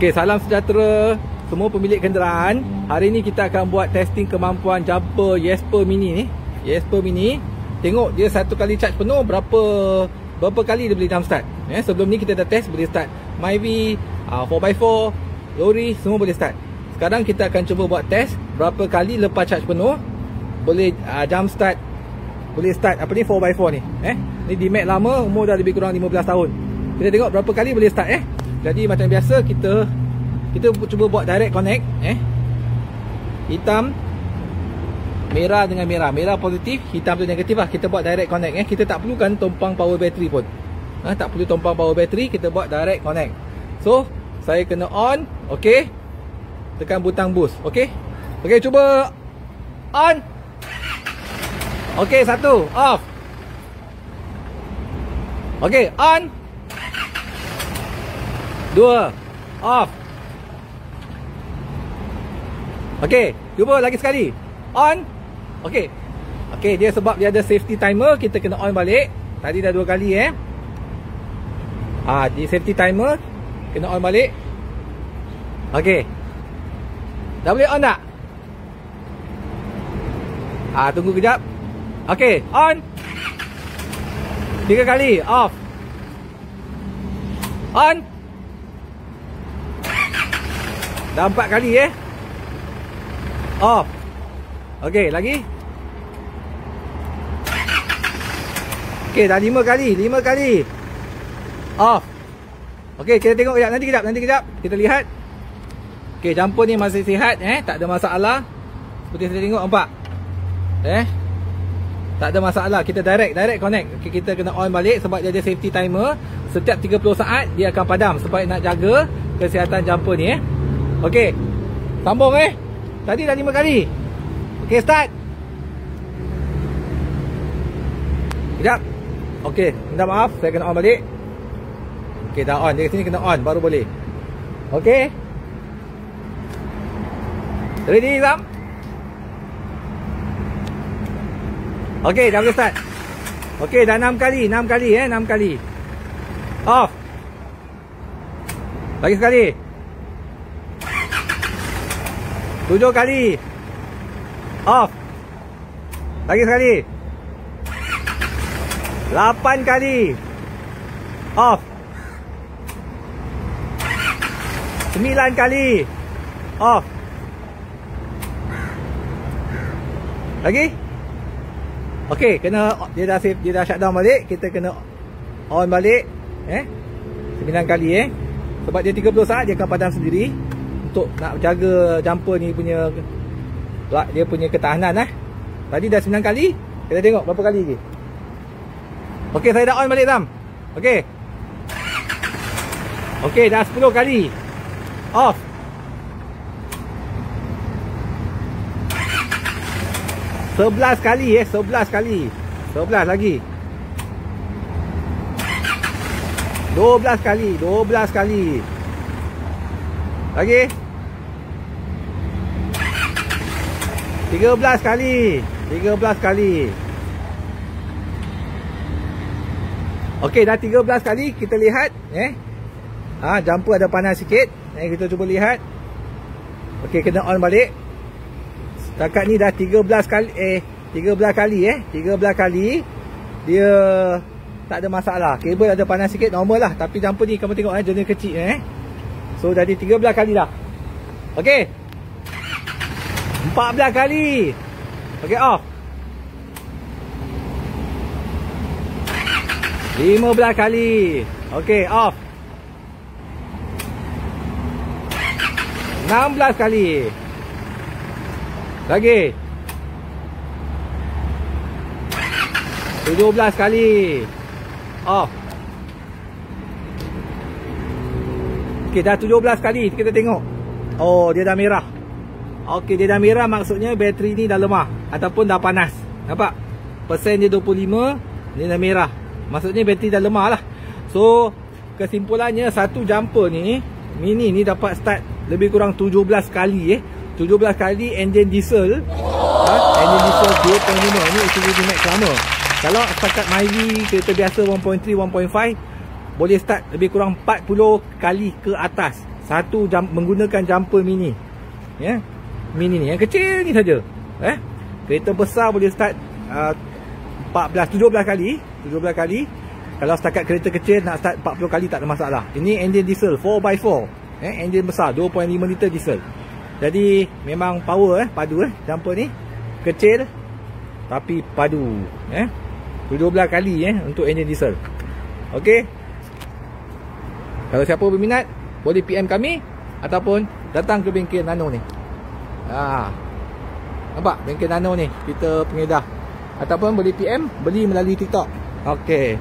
Okey, salam sejahtera semua pemilik kenderaan. Hari ni kita akan buat testing kemampuan jumper Yesper Mini ni. Yesper Mini, tengok dia satu kali charge penuh berapa kali dia boleh jump start. Sebelum ni kita dah test boleh start Myvi, 4x4, lori, semua boleh start. Sekarang kita akan cuba buat test berapa kali lepas charge penuh boleh jump start, boleh start apa ni 4x4 ni. Ni D-Max lama, umur dah lebih kurang 15 tahun. Kita tengok berapa kali boleh start. Jadi macam biasa kita cuba buat direct connect. Hitam merah dengan merah. Merah positif, hitam tu negatif lah. Kita buat direct connect. Kita tak perlukan tumpang power battery pun. Tak perlu tumpang power battery, kita buat direct connect. So, saya kena on. Okey. Tekan butang boost. Okey. Okey, cuba on. Okey, satu, off. Okey, on. Dua, off. Okey, cuba lagi sekali. On. Okey. Okey, dia sebab dia ada safety timer, kita kena on balik. Tadi dah 2 kali di safety timer kena on balik. Okey. Dah boleh on tak? Tunggu kejap. Okey, on. 3 kali, off. On. Dah 4 kali off. Okey, lagi. Okey, dah 5 kali. Off. Okey, kita tengok kejap, nanti kejap. Kita lihat. Okey, jumper ni masih sihat tak ada masalah. Seperti saya tengok, nampak. Tak ada masalah. Kita direct connect. Okay, kita kena on balik sebab dia ada safety timer. Setiap 30 saat dia akan padam sebab nak jaga kesihatan jumper ni Okey. Sambung Tadi dah 5 kali. Okey, start. Sekejap. Okey, minta maaf, saya kena on balik. Okey, dah on. Dari sini kena on baru boleh. Okey. Ready, Sam? Okey, dah boleh start. Okey, dah 6 kali. 6 kali. Off. Lagi sekali. 7 kali. Off. Lagi sekali. 8 kali. Off. 9 kali. Off. Lagi. Okey, kena dia dah shutdown balik, kita kena on balik 9 kali sebab dia 30 saat dia akan padam sendiri untuk nak jaga jumper ni punya ketahanan Tadi dah 9 kali, kita tengok berapa kali lagi. Okey, saya dah on balik, Sam. Okey. Okey, dah 10 kali. Off. Sebelas kali 11 kali. 11 lagi. 12 kali. Lagi. 13 kali. Okey, dah 13 kali. Kita lihat jumper ada panas sikit. Kita cuba lihat. Okey, kena on balik. Setakat ni dah 13 kali. 13 kali. Dia tak ada masalah. Kabel ada panas sikit, normal lah. Tapi jumper ni kamu tengok jenis kecil So jadi 13 kali dah. Okey, 14 kali. Okey, off. 15 kali. Okey, off. 16 kali. Lagi. 17 kali. Off. Okey, dah 17 kali. Kita tengok. Oh, dia dah merah. Okey, dia dah merah, maksudnya bateri ni dah lemah ataupun dah panas. Nampak? Persen dia 25, dia dah merah. Maksudnya bateri dah lemah lah. So, kesimpulannya satu jumper ni Mini ni dapat start lebih kurang 17 kali 17 kali engine diesel. Engine diesel 2.5 ni Isuzu D-Max lama. Kalau setakat Myvi kereta biasa 1.3, 1.5 boleh start lebih kurang 40 kali ke atas. menggunakan jumper mini. Ya. Mini ni yang kecil ni saja. Kereta besar boleh start 17 kali. Kalau setakat kereta kecil nak start 40 kali tak ada masalah. Ini enjin diesel 4x4. Enjin besar 2.5 liter diesel. Jadi memang power padu jumper ni. Kecil tapi padu. 17 kali untuk enjin diesel. Okey. Kalau siapa berminat boleh PM kami ataupun datang ke bengkel Nano ni. Nampak bengkel Nano ni kita pengedar. Ataupun boleh PM beli melalui TikTok. Okey.